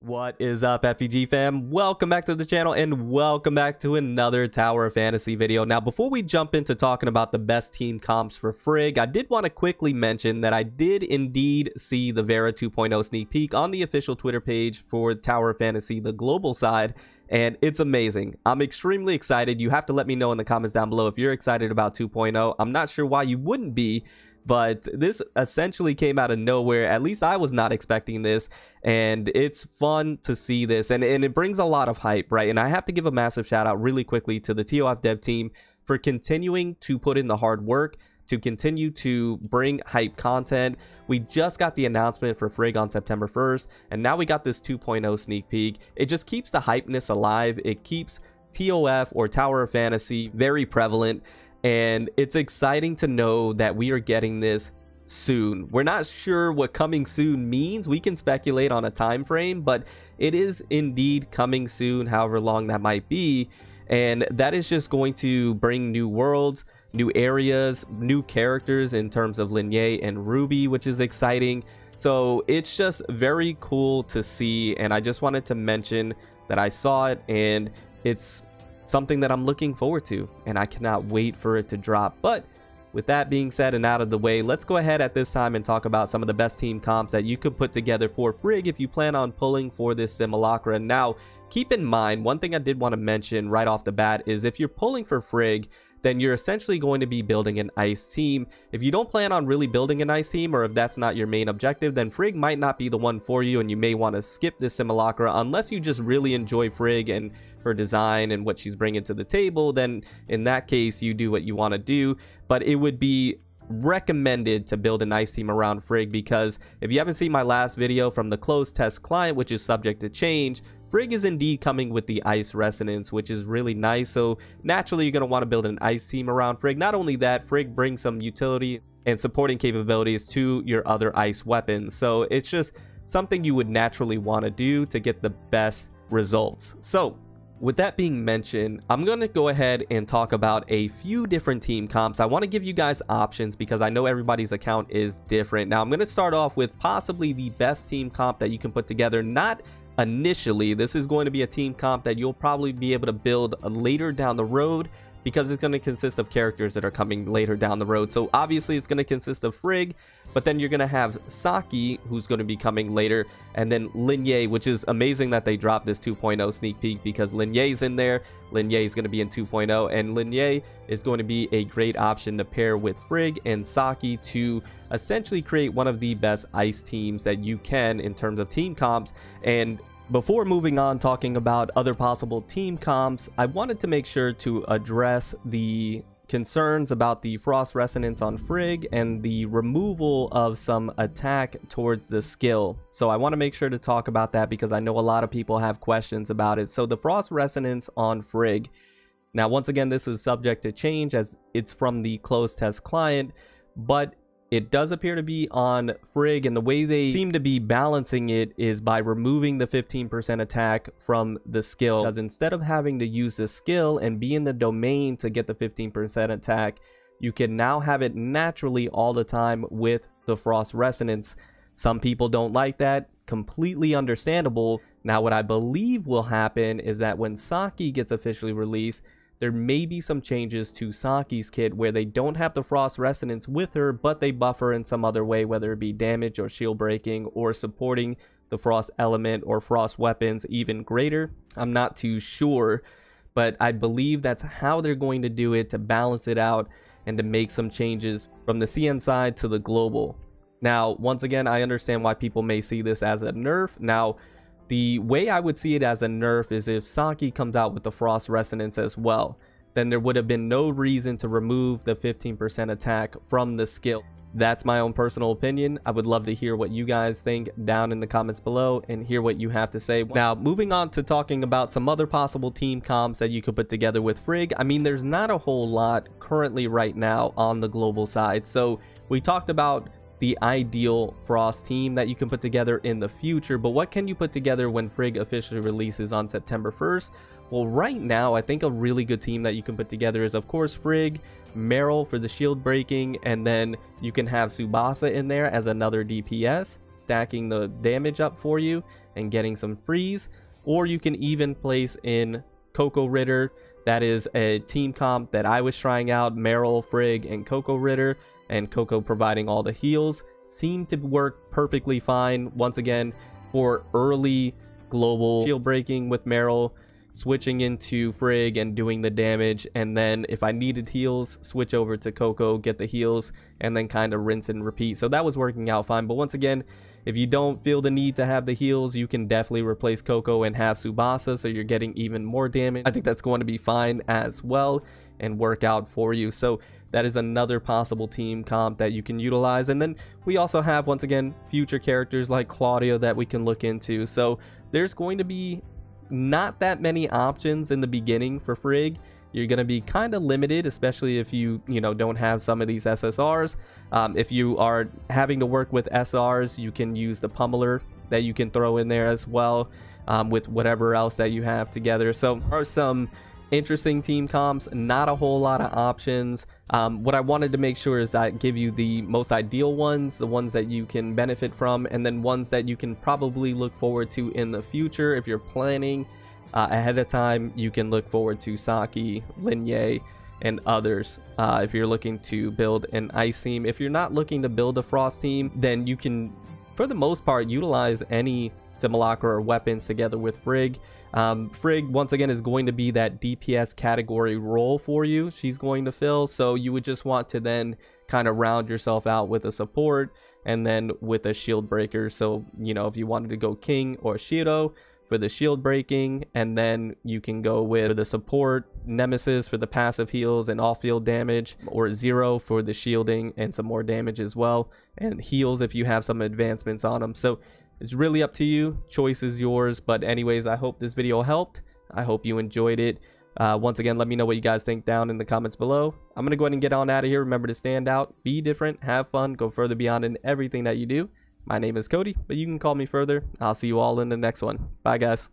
What is up, FPG fam? Welcome back to the channel and welcome back to another Tower of Fantasy video. Now, before we jump into talking about the best team comps for Frigg, I did want to quickly mention that I did indeed see the Vera 2.0 sneak peek on the official Twitter page for Tower of Fantasy, the global side, and it's amazing. I'm extremely excited. You have to let me know in the comments down below if you're excited about 2.0. I'm not sure why you wouldn't be, but this essentially came out of nowhere. At least I was not expecting this, and it's fun to see this, and it brings a lot of hype, right? And I have to give a massive shout out really quickly to the TOF dev team for continuing to put in the hard work to continue to bring hype content. We just got the announcement for Frigg on September 1st, and now we got this 2.0 sneak peek. It just keeps the hypeness alive. It keeps TOF, or Tower of Fantasy, very prevalent. And it's exciting to know that we are getting this soon. We're not sure what coming soon means. We can speculate on a time frame, but it is indeed coming soon, however long that might be. And that is just going to bring new worlds, new areas, new characters in terms of Linnae and Ruby, which is exciting. So it's just very cool to see. And I just wanted to mention that I saw it, and it's something that I'm looking forward to, and I cannot wait for it to drop. But with that being said and out of the way, let's go ahead at this time and talk about some of the best team comps that you could put together for Frigg if you plan on pulling for this Simulacra. Now, keep in mind, one thing I did want to mention right off the bat is if you're pulling for Frigg, then you're essentially going to be building an ice team. If you don't plan on really building an ice team, or if that's not your main objective, then Frigg might not be the one for you, and you may want to skip this Simulacra unless you just really enjoy Frigg and her design and what she's bringing to the table. Then in that case, you do what you want to do. But it would be recommended to build an ice team around Frigg, because if you haven't seen my last video from the closed test client, which is subject to change, Frigg is indeed coming with the ice resonance, which is really nice. So naturally, you're going to want to build an ice team around Frigg. Not only that, Frigg brings some utility and supporting capabilities to your other ice weapons. So it's just something you would naturally want to do to get the best results. So with that being mentioned, I'm going to go ahead and talk about a few different team comps. I want to give you guys options because I know everybody's account is different. Now, I'm going to start off with possibly the best team comp that you can put together. Not initially, this is going to be a team comp that you'll probably be able to build later down the road, because it's going to consist of characters that are coming later down the road. So obviously it's going to consist of Frigg, but then you're going to have Saki, who's going to be coming later, and then Linnae, which is amazing that they dropped this 2.0 sneak peek, because Linnae's in there. Linnae is going to be in 2.0, and Linnae is going to be a great option to pair with Frigg and Saki to essentially create one of the best ice teams that you can in terms of team comps. And before moving on talking about other possible team comps, I wanted to make sure to address the concerns about the frost resonance on Frigg and the removal of some attack towards the skill. So I want to make sure to talk about that, because I know a lot of people have questions about it. So the frost resonance on Frigg, now once again, this is subject to change as it's from the closed test client, but it does appear to be on Frigg, and the way they seem to be balancing it is by removing the 15% attack from the skill. Because instead of having to use the skill and be in the domain to get the 15% attack, you can now have it naturally all the time with the frost resonance. Some people don't like that. Completely understandable. Now, what I believe will happen is that when Saki gets officially released, there may be some changes to Saki's kit where they don't have the frost resonance with her, but they buff her in some other way, whether it be damage or shield breaking or supporting the frost element or frost weapons even greater. I'm not too sure, but I believe that's how they're going to do it, to balance it out and to make some changes from the CN side to the global. Now, once again, I understand why people may see this as a nerf. Now, the way I would see it as a nerf is if Saki comes out with the frost resonance as well, then there would have been no reason to remove the 15% attack from the skill. That's my own personal opinion. I would love to hear what you guys think down in the comments below and hear what you have to say. Now, moving on to talking about some other possible team comps that you could put together with Frigg. I mean, there's not a whole lot currently right now on the global side. So we talked about the ideal frost team that you can put together in the future, but what can you put together when Frigg officially releases on September 1st? Well, right now, I think a really good team that you can put together is, of course, Frigg, Meryl for the shield breaking, and then you can have Tsubasa in there as another DPS, stacking the damage up for you and getting some freeze. Or you can even place in Coco Ritter. That is a team comp that I was trying out. Meryl, Frigg, and Coco Ritter, and Coco providing all the heals. Seemed to work perfectly fine. Once again, for early global shield breaking with Meryl, switching into Frigg and doing the damage, and then if I needed heals, switch over to Coco, get the heals, and then kind of rinse and repeat. So that was working out fine. But once again, if you don't feel the need to have the heals, you can definitely replace Coco and have Tsubasa, so you're getting even more damage. I think that's going to be fine as well and work out for you. So that is another possible team comp that you can utilize. And then we also have, once again, future characters like Claudia that we can look into. So there's going to be not that many options in the beginning for Frigg. You're going to be kind of limited, especially if you don't have some of these SSRs. If you are having to work with SRs, you can use the pummeler that you can throw in there as well, with whatever else that you have together. So there are some interesting team comps, not a whole lot of options. What I wanted to make sure is I give you the most ideal ones, the ones that you can benefit from, and then ones that you can probably look forward to in the future. If you're planning ahead of time, you can look forward to Saki, Linye, and others. If you're looking to build an ice team, if you're not looking to build a frost team, then you can, for the most part, utilize any Simulacra or weapons together with Frigg. Frigg, once again, is going to be that DPS category role for you. She's going to fill, so you would just want to then kind of round yourself out with a support and then with a shield breaker. So, if you wanted to go King or Shiro for the shield breaking, and then you can go with the support, Nemesis for the passive heals and off-field damage, or Zero for the shielding and some more damage as well, and heals if you have some advancements on them. So it's really up to you. Choice is yours. But anyways, I hope this video helped. I hope you enjoyed it. Once again, let me know what you guys think down in the comments below. I'm going to go ahead and get on out of here. Remember to stand out, be different, have fun, go further beyond in everything that you do. My name is Cody, but you can call me further. I'll see you all in the next one. Bye, guys.